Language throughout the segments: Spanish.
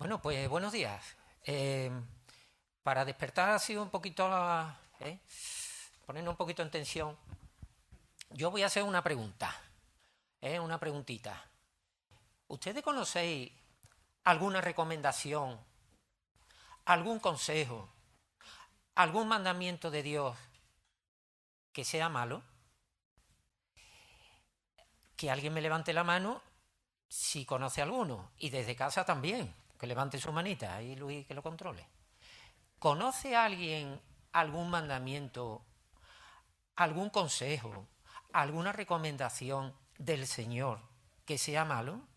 Bueno, pues buenos días. Para despertar así un poquito, ponernos un poquito en tensión, yo voy a hacer una pregunta, una preguntita. ¿Ustedes conocéis alguna recomendación, algún consejo, algún mandamiento de Dios que sea malo? Que alguien me levante la mano si conoce alguno, y desde casa también, que levante su manita, ahí Luis que lo controle. ¿Conoce alguien algún mandamiento, algún consejo, alguna recomendación del Señor que sea malo?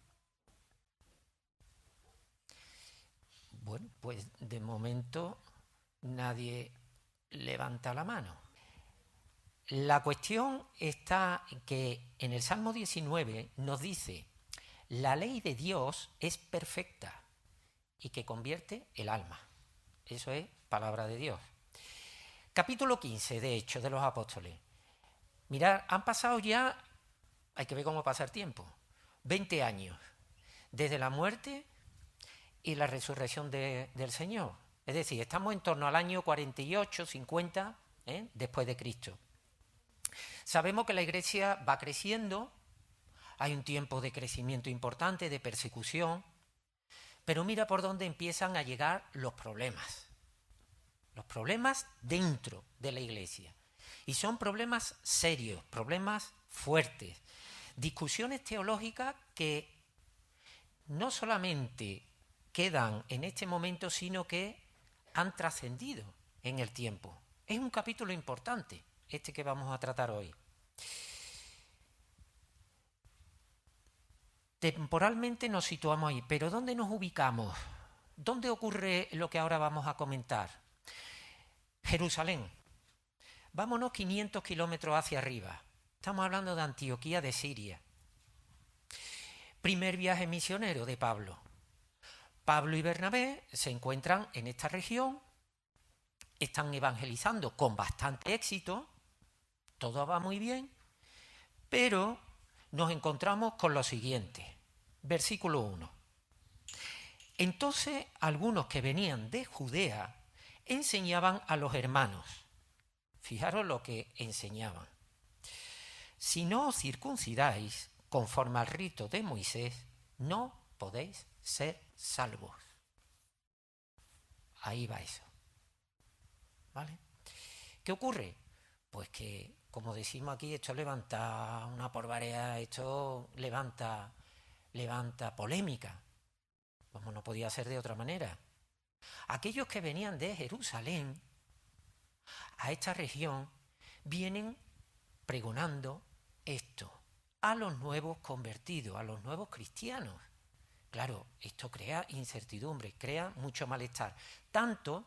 Bueno, pues de momento nadie levanta la mano. La cuestión está en que en el Salmo 19 nos dice: la ley de Dios es perfecta y que convierte el alma. Eso es palabra de Dios. Capítulo 15, de Hechos de los Apóstoles. Mirad, han pasado ya, hay que ver cómo pasa el tiempo, 20 años, desde la muerte y la resurrección del Señor. Es decir, estamos en torno al año 48, 50, después de Cristo. Sabemos que la Iglesia va creciendo, hay un tiempo de crecimiento importante, de persecución, pero mira por dónde empiezan a llegar los problemas dentro de la Iglesia. Y son problemas serios, problemas fuertes, discusiones teológicas que no solamente quedan en este momento, sino que han trascendido en el tiempo. Es un capítulo importante, este que vamos a tratar hoy. Temporalmente nos situamos ahí, pero ¿dónde nos ubicamos? ¿Dónde ocurre lo que ahora vamos a comentar? Jerusalén. Vámonos 500 kilómetros hacia arriba. Estamos hablando de Antioquía de Siria. Primer viaje misionero de Pablo. Pablo y Bernabé se encuentran en esta región, están evangelizando con bastante éxito, todo va muy bien, pero nos encontramos con lo siguiente. Versículo 1. Entonces algunos que venían de Judea enseñaban a los hermanos. Fijaros lo que enseñaban. Si no os circuncidáis conforme al rito de Moisés, no podéis ser salvos. Ahí va eso. ¿Vale? ¿Qué ocurre? Pues que, como decimos aquí, esto levanta una polvareda, esto levanta polémica. Como no podía ser de otra manera. Aquellos que venían de Jerusalén a esta región vienen pregonando esto a los nuevos convertidos, a los nuevos cristianos. Claro, esto crea incertidumbre, crea mucho malestar. Tanto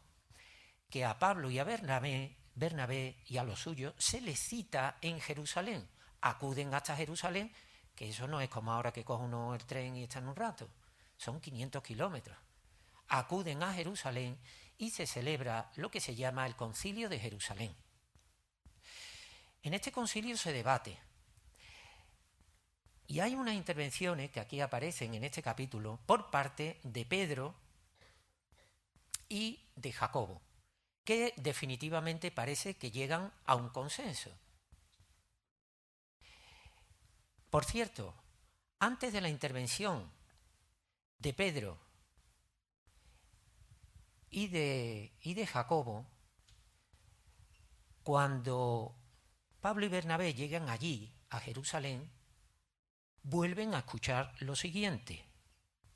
que a Pablo y a Bernabé y a los suyos se les cita en Jerusalén. Acuden hasta Jerusalén, que eso no es como ahora que coge uno el tren y está en un rato. Son 500 kilómetros. Acuden a Jerusalén y se celebra lo que se llama el Concilio de Jerusalén. En este concilio se debate. Y hay unas intervenciones que aquí aparecen en este capítulo por parte de Pedro y de Jacobo, que definitivamente parece que llegan a un consenso. Por cierto, antes de la intervención de Pedro y de Jacobo, cuando Pablo y Bernabé llegan allí, a Jerusalén, vuelven a escuchar lo siguiente.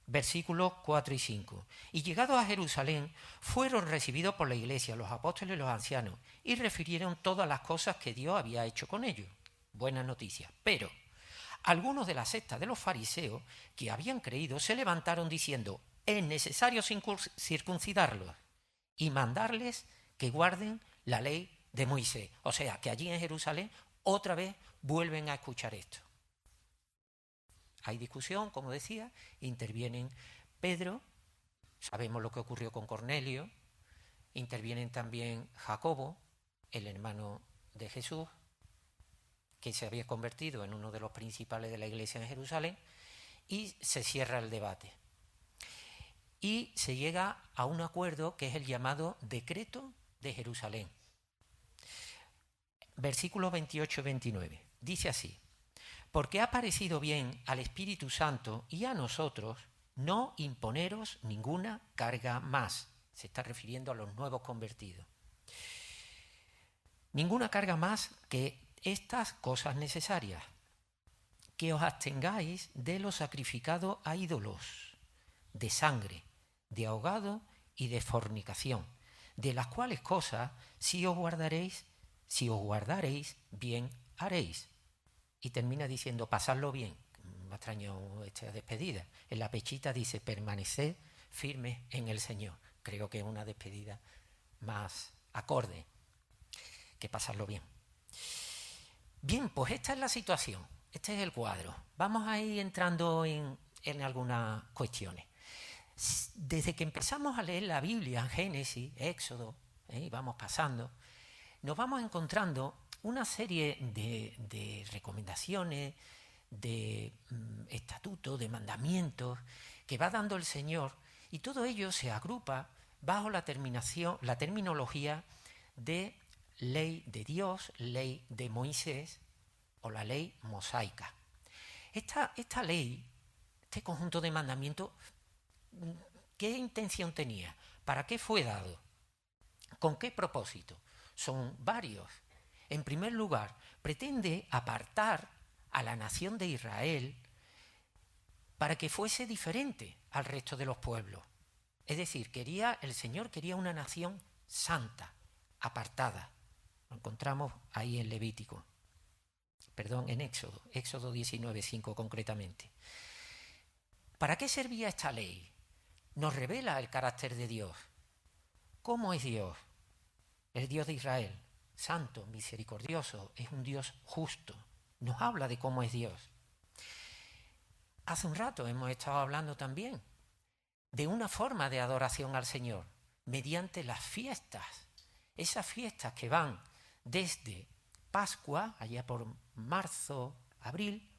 Versículos 4 y 5. Y llegados a Jerusalén, fueron recibidos por la iglesia, los apóstoles y los ancianos, y refirieron todas las cosas que Dios había hecho con ellos. Buenas noticias. Pero algunos de la secta de los fariseos que habían creído se levantaron diciendo: es necesario circuncidarlos y mandarles que guarden la ley de Moisés. O sea, que allí en Jerusalén otra vez vuelven a escuchar esto. Hay discusión, como decía, intervienen Pedro, sabemos lo que ocurrió con Cornelio, intervienen también Jacobo, el hermano de Jesús, que se había convertido en uno de los principales de la iglesia en Jerusalén, y se cierra el debate. y se llega a un acuerdo que es el llamado Decreto de Jerusalén. Versículos 28 y 29. Dice así: porque ha parecido bien al Espíritu Santo y a nosotros no imponeros ninguna carga más. Se está refiriendo a los nuevos convertidos. Ninguna carga más que estas cosas necesarias: que os abstengáis de lo sacrificado a ídolos, de sangre, de ahogado y de fornicación, de las cuales cosas si os guardaréis, bien haréis. Y termina diciendo, pasadlo bien. Me extraño esta despedida. En la pechita dice, permaneced firmes en el Señor. Creo que es una despedida más acorde que pasarlo bien. Bien, pues esta es la situación. Este es el cuadro. Vamos a ir entrando en algunas cuestiones. Desde que empezamos a leer la Biblia, Génesis, Éxodo, y vamos pasando, nos vamos encontrando una serie de recomendaciones, de estatutos, de mandamientos que va dando el Señor, y todo ello se agrupa bajo la terminología de ley de Dios, ley de Moisés o la ley mosaica. Esta ley, este conjunto de mandamientos, ¿qué intención tenía? ¿Para qué fue dado? ¿Con qué propósito? Son varios. En primer lugar, pretende apartar a la nación de Israel para que fuese diferente al resto de los pueblos. Es decir, el Señor quería una nación santa, apartada. Lo encontramos ahí en Levítico. En Éxodo 19:5 concretamente. ¿Para qué servía esta ley? Nos revela el carácter de Dios. ¿Cómo es Dios? El Dios de Israel, santo, misericordioso, es un Dios justo. Nos habla de cómo es Dios. Hace un rato hemos estado hablando también de una forma de adoración al Señor, mediante las fiestas. Esas fiestas que van desde Pascua, allá por marzo, abril,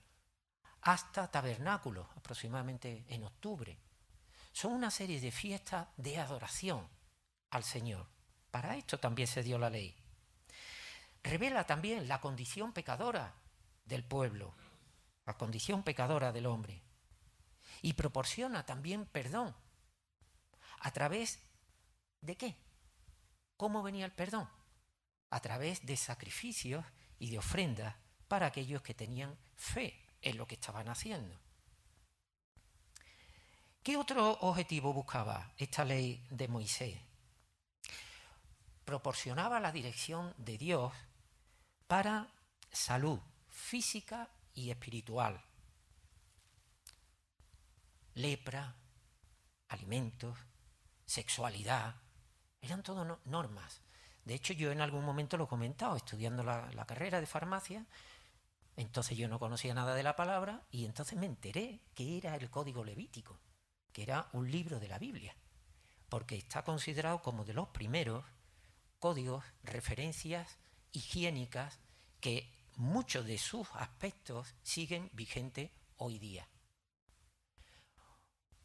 hasta Tabernáculos, aproximadamente en octubre. Son una serie de fiestas de adoración al Señor. Para esto también se dio la ley. Revela también la condición pecadora del pueblo, la condición pecadora del hombre. Y proporciona también perdón. ¿A través de qué? ¿Cómo venía el perdón? A través de sacrificios y de ofrendas para aquellos que tenían fe en lo que estaban haciendo. ¿Qué otro objetivo buscaba esta ley de Moisés? Proporcionaba la dirección de Dios para salud física y espiritual. Lepra, alimentos, sexualidad, eran todo normas. De hecho, yo en algún momento lo he comentado, estudiando la carrera de farmacia, entonces yo no conocía nada de la palabra y entonces me enteré que era el Código Levítico, que era un libro de la Biblia, porque está considerado como de los primeros códigos, referencias higiénicas que muchos de sus aspectos siguen vigentes hoy día.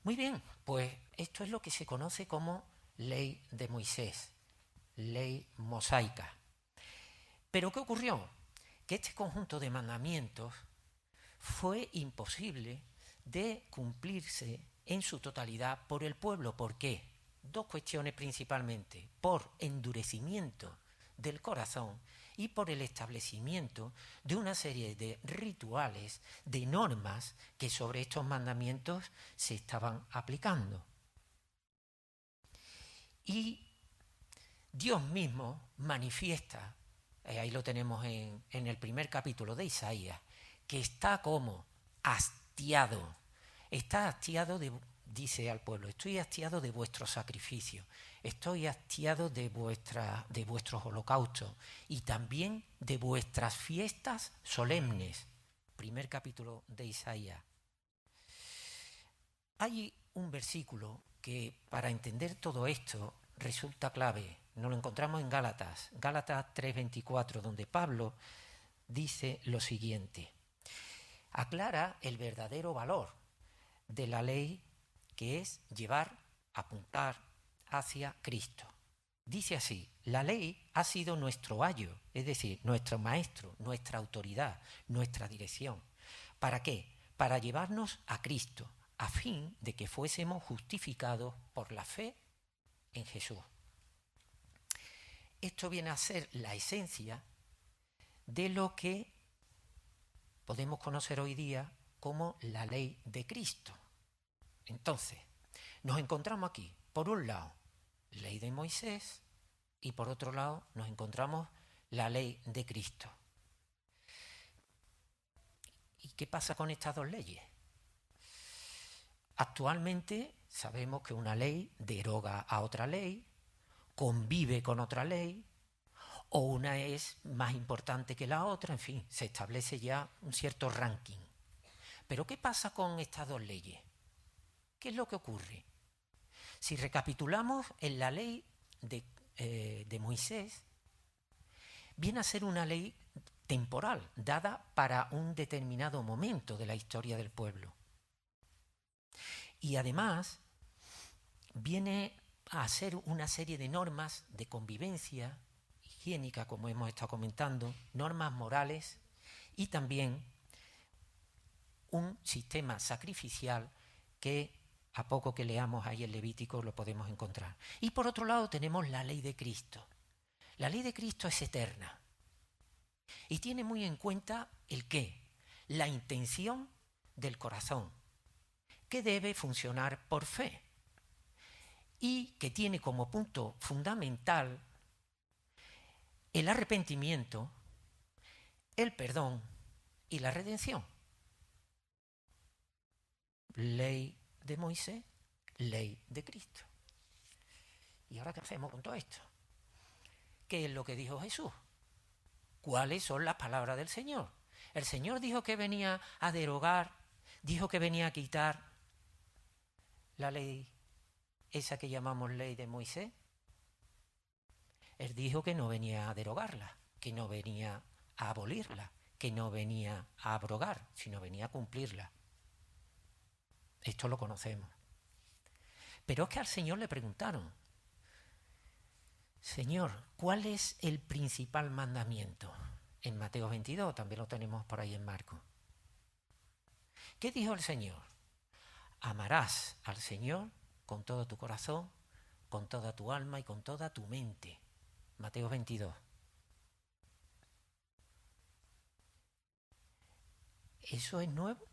Muy bien, pues esto es lo que se conoce como ley de Moisés, ley mosaica. Pero ¿qué ocurrió? Que este conjunto de mandamientos fue imposible de cumplirse en su totalidad por el pueblo. ¿Por qué? Dos cuestiones principalmente: por endurecimiento del corazón y por el establecimiento de una serie de rituales, de normas que sobre estos mandamientos se estaban aplicando. Y Dios mismo manifiesta, ahí lo tenemos en el primer capítulo de Isaías, que está como hastiado. Está hastiado dice al pueblo, estoy hastiado de vuestros sacrificios, estoy hastiado de vuestros holocaustos y también de vuestras fiestas solemnes. Primer capítulo de Isaías. Hay un versículo que para entender todo esto resulta clave. Nos lo encontramos en Gálatas 3:24, donde Pablo dice lo siguiente: aclara el verdadero valor de la ley, que es llevar apuntar hacia Cristo. Dice así: la ley ha sido nuestro ayo, es decir, nuestro maestro, nuestra autoridad, nuestra dirección. ¿Para qué? Para llevarnos a Cristo, a fin de que fuésemos justificados por la fe en Jesús. Esto viene a ser la esencia de lo que podemos conocer hoy día como la ley de Cristo. Entonces, nos encontramos aquí, por un lado, ley de Moisés, y por otro lado nos encontramos la ley de Cristo. ¿Y qué pasa con estas dos leyes? Actualmente sabemos que una ley deroga a otra ley, convive con otra ley, o una es más importante que la otra, en fin, se establece ya un cierto ranking. Pero ¿qué pasa con estas dos leyes? ¿Qué es lo que ocurre? Si recapitulamos en la ley de Moisés, viene a ser una ley temporal, dada para un determinado momento de la historia del pueblo. Y además viene a ser una serie de normas de convivencia higiénica, como hemos estado comentando, normas morales y también un sistema sacrificial que a poco que leamos ahí el Levítico lo podemos encontrar. Y por otro lado tenemos la ley de Cristo. La ley de Cristo es eterna y tiene muy en cuenta el qué, la intención del corazón, que debe funcionar por fe y que tiene como punto fundamental el arrepentimiento, el perdón y la redención. Ley de Moisés, ley de Cristo. ¿Y ahora qué hacemos con todo esto? ¿Qué es lo que dijo Jesús? ¿Cuáles son las palabras del Señor? El Señor dijo que venía a derogar, dijo que venía a quitar la ley, esa que llamamos ley de Moisés. Él dijo que no venía a derogarla, que no venía a abolirla, que no venía a abrogar, sino venía a cumplirla. Esto lo conocemos. Pero es que al Señor le preguntaron: Señor, ¿cuál es el principal mandamiento? En Mateo 22, también lo tenemos por ahí en Marcos. ¿Qué dijo el Señor? Amarás al Señor con todo tu corazón, con toda tu alma y con toda tu mente. Mateo 22. ¿Eso es nuevo?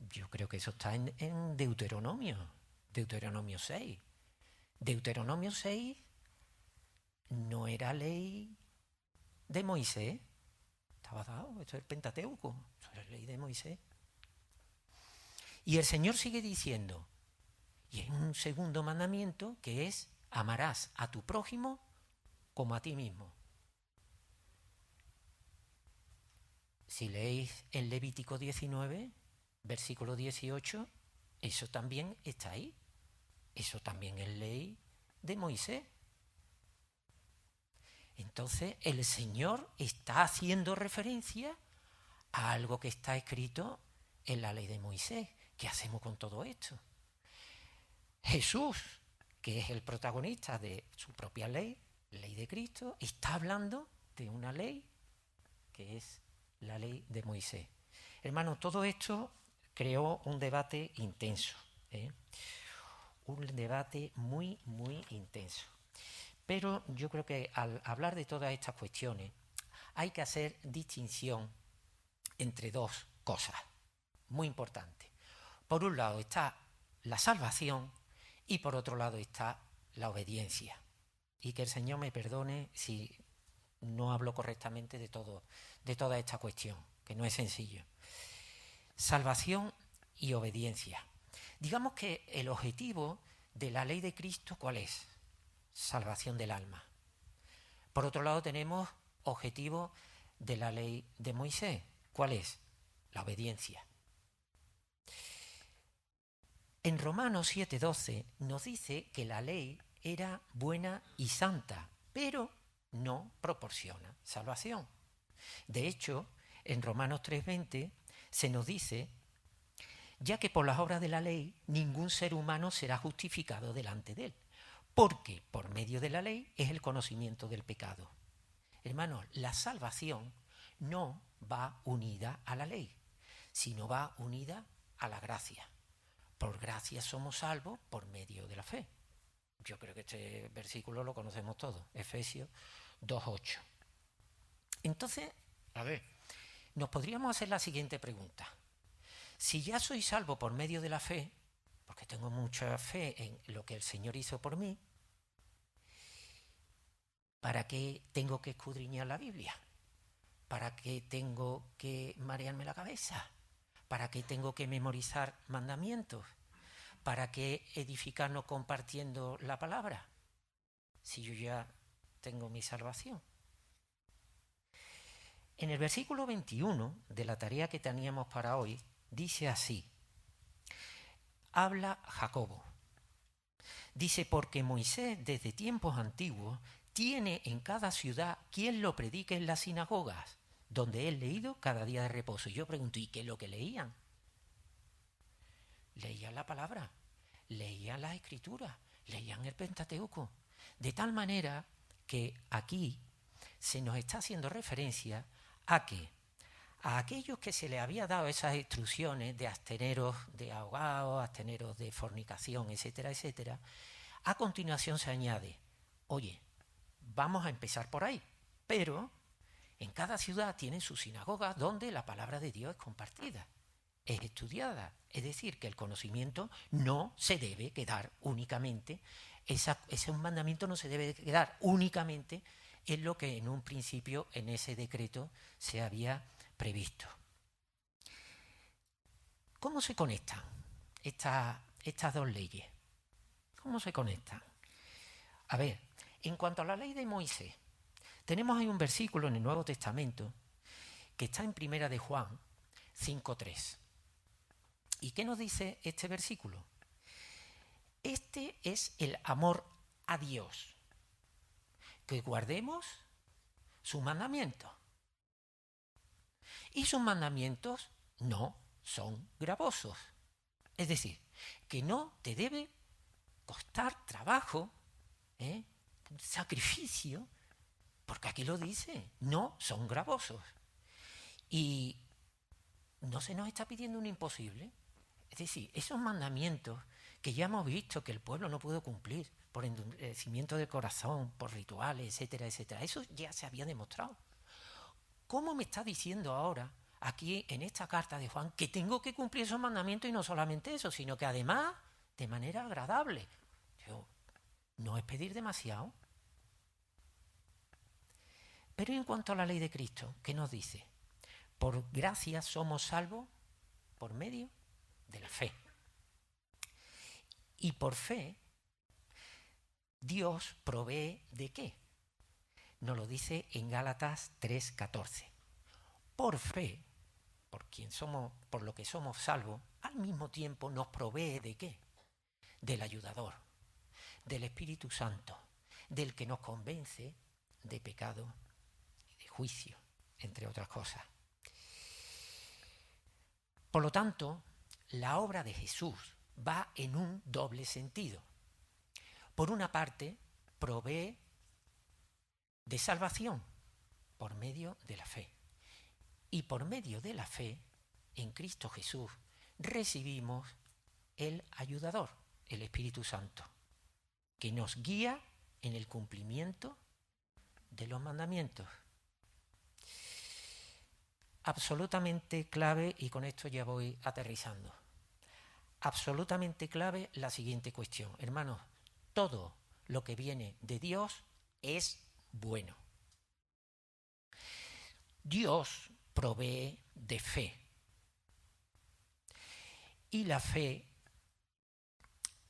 Yo creo que eso está en Deuteronomio 6. Deuteronomio 6 no era ley de Moisés, estaba dado, esto es el Pentateuco, eso era ley de Moisés. Y el Señor sigue diciendo, y hay un segundo mandamiento que es: amarás a tu prójimo como a ti mismo. Si leéis en Levítico 19, versículo 18, eso también está ahí. Eso también es ley de Moisés. Entonces el Señor está haciendo referencia a algo que está escrito en la ley de Moisés. ¿Qué hacemos con todo esto? Jesús, que es el protagonista de su propia ley, ley de Cristo, está hablando de una ley que es la ley de Moisés. Hermano, todo esto creó un debate intenso, un debate muy, muy intenso. Pero yo creo que al hablar de todas estas cuestiones hay que hacer distinción entre dos cosas muy importantes. Por un lado está la salvación y por otro lado está la obediencia. Y que el Señor me perdone si no hablo correctamente de toda esta cuestión, que no es sencillo. Salvación y obediencia. Digamos que el objetivo de la ley de Cristo, ¿cuál es? Salvación del alma. Por otro lado tenemos objetivo de la ley de Moisés. ¿Cuál es? La obediencia. En Romanos 7:12 nos dice que la ley era buena y santa, pero no proporciona salvación. De hecho, en Romanos 3:20 se nos dice: ya que por las obras de la ley ningún ser humano será justificado delante de él, porque por medio de la ley es el conocimiento del pecado. Hermanos, la salvación no va unida a la ley, sino va unida a la gracia. Por gracia somos salvos por medio de la fe. Yo creo que este versículo lo conocemos todos, Efesios 2:8. Entonces, a ver, nos podríamos hacer la siguiente pregunta. Si ya soy salvo por medio de la fe, porque tengo mucha fe en lo que el Señor hizo por mí, ¿para qué tengo que escudriñar la Biblia? ¿Para qué tengo que marearme la cabeza? ¿Para qué tengo que memorizar mandamientos? ¿Para qué edificarnos compartiendo la palabra? Si yo ya tengo mi salvación. En el versículo 21 de la tarea que teníamos para hoy, dice así, habla Jacobo. Dice, porque Moisés desde tiempos antiguos tiene en cada ciudad quien lo predique en las sinagogas, donde es leído cada día de reposo. Y yo pregunto, ¿y qué es lo que leían? Leían la palabra, leían las escrituras, leían el Pentateuco. De tal manera que aquí se nos está haciendo referencia a que a aquellos que se les había dado esas instrucciones de absteneros de ahogados, absteneros de fornicación, etcétera, etcétera, a continuación se añade, oye, vamos a empezar por ahí, pero en cada ciudad tienen sus sinagogas donde la palabra de Dios es compartida, es estudiada. Es decir, que el conocimiento no se debe quedar únicamente, ese mandamiento no se debe quedar únicamente en lo que en un principio en ese decreto se había previsto. ¿Cómo se conectan estas dos leyes? ¿Cómo se conectan? A ver, en cuanto a la ley de Moisés, tenemos ahí un versículo en el Nuevo Testamento que está en Primera de Juan 5:3. ¿Y qué nos dice este versículo? Este es el amor a Dios, que guardemos sus mandamientos. Y sus mandamientos no son gravosos. Es decir, que no te debe costar trabajo, sacrificio, porque aquí lo dice, no son gravosos. Y no se nos está pidiendo un imposible. Es decir, esos mandamientos que ya hemos visto que el pueblo no pudo cumplir por endurecimiento del corazón, por rituales, etcétera, etcétera, eso ya se había demostrado. ¿Cómo me está diciendo ahora, aquí en esta carta de Juan, que tengo que cumplir esos mandamientos y no solamente eso, sino que además de manera agradable? ¿No es pedir demasiado? Pero en cuanto a la ley de Cristo, ¿qué nos dice? Por gracia somos salvos por medio de la fe. Y por fe, Dios provee ¿de qué? Nos lo dice en Gálatas 3:14. Por fe, por lo que somos salvos, al mismo tiempo nos provee ¿de qué? Del ayudador, del Espíritu Santo, del que nos convence de pecado y de juicio, entre otras cosas. Por lo tanto, la obra de Jesús va en un doble sentido. Por una parte, provee de salvación por medio de la fe. Y por medio de la fe, en Cristo Jesús, recibimos el ayudador, el Espíritu Santo, que nos guía en el cumplimiento de los mandamientos. Absolutamente clave, y con esto ya voy aterrizando, absolutamente clave la siguiente cuestión. Hermanos, todo lo que viene de Dios es bueno. Dios provee de fe. Y la fe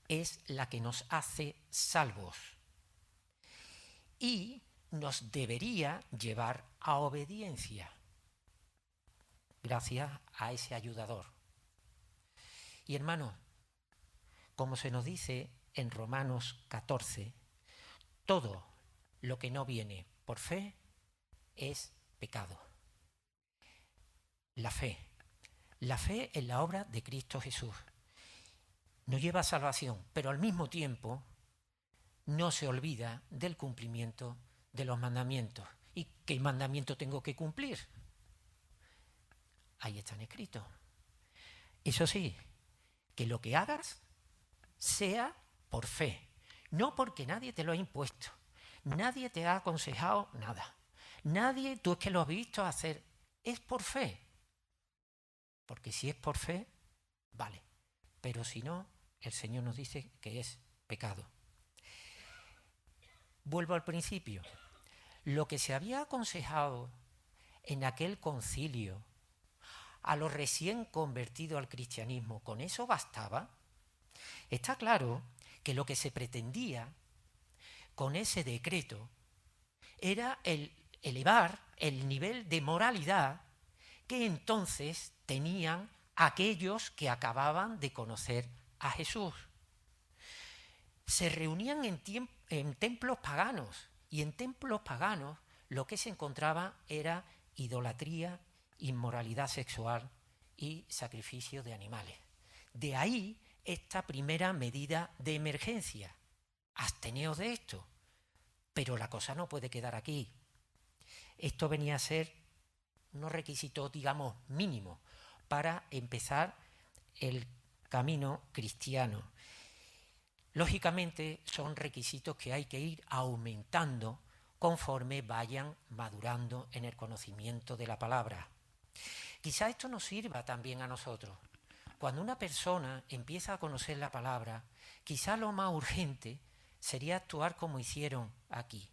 es la que nos hace salvos. Y nos debería llevar a obediencia, gracias a ese ayudador. Y hermanos, como se nos dice en Romanos 14, todo lo que no viene por fe es pecado. La fe, La fe en la obra de Cristo Jesús nos lleva a salvación, pero al mismo tiempo no se olvida del cumplimiento de los mandamientos. ¿Y qué mandamiento tengo que cumplir? Ahí están escritos. Eso sí, que lo que hagas sea por fe, no porque nadie te lo ha impuesto, nadie te ha aconsejado nada, nadie, tú es que lo has visto hacer, es por fe. Porque si es por fe, vale, pero si no, el Señor nos dice que es pecado. Vuelvo al principio. Lo que se había aconsejado en aquel concilio a los recién convertidos al cristianismo, ¿con eso bastaba? Está claro que lo que se pretendía con ese decreto era elevar el nivel de moralidad que entonces tenían aquellos que acababan de conocer a Jesús. Se reunían en templos paganos, y en templos paganos lo que se encontraba era idolatría, inmoralidad sexual y sacrificio de animales. De ahí esta primera medida de emergencia. Absteneos de esto. Pero la cosa no puede quedar aquí. Esto venía a ser unos requisitos, digamos, mínimos para empezar el camino cristiano. Lógicamente son requisitos que hay que ir aumentando conforme vayan madurando en el conocimiento de la palabra. Quizá esto nos sirva también a nosotros. Cuando una persona empieza a conocer la palabra, quizá lo más urgente sería actuar como hicieron aquí,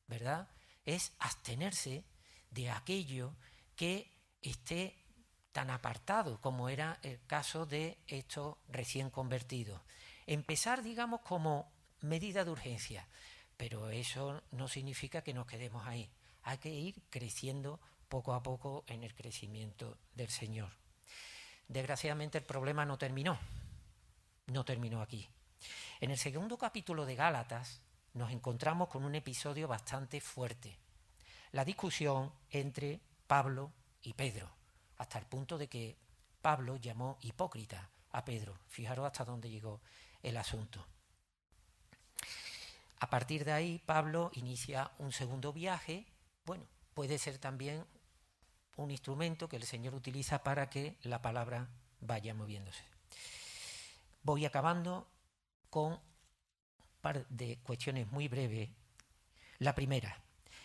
¿verdad? Es abstenerse de aquello que esté tan apartado como era el caso de estos recién convertidos. Empezar, digamos, como medida de urgencia, pero eso no significa que nos quedemos ahí. Hay que ir creciendo poco a poco en el crecimiento del Señor. Desgraciadamente el problema no terminó aquí. En el segundo capítulo de Gálatas nos encontramos con un episodio bastante fuerte. La discusión entre Pablo y Pedro, hasta el punto de que Pablo llamó hipócrita a Pedro. Fijaros hasta dónde llegó el asunto. A partir de ahí, Pablo inicia un segundo viaje. Bueno, puede ser también un instrumento que el Señor utiliza para que la palabra vaya moviéndose. Voy acabando con un par de cuestiones muy breves. La primera,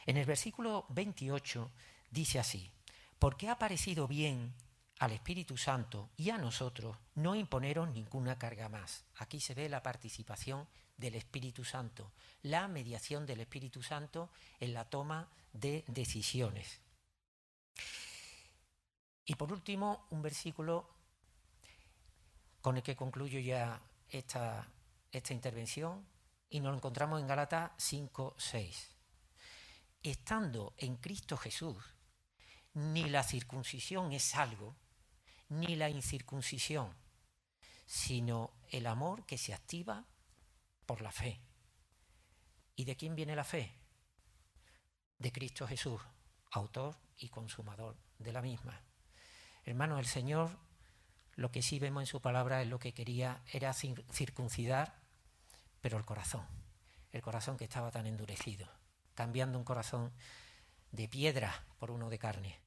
en el versículo 28 dice así: porque ha parecido bien al Espíritu Santo y a nosotros no imponeros ninguna carga más. Aquí se ve la participación del Espíritu Santo, la mediación del Espíritu Santo en la toma de decisiones. Y por último, un versículo con el que concluyo ya esta intervención, y nos lo encontramos en Gálatas 5:6. Estando en Cristo Jesús, ni la circuncisión es algo, ni la incircuncisión, sino el amor que se activa por la fe. ¿Y de quién viene la fe? De Cristo Jesús, autor y consumador de la misma. Hermanos, el Señor, lo que sí vemos en su palabra es lo que quería era circuncidar, pero el corazón que estaba tan endurecido, cambiando un corazón de piedra por uno de carne.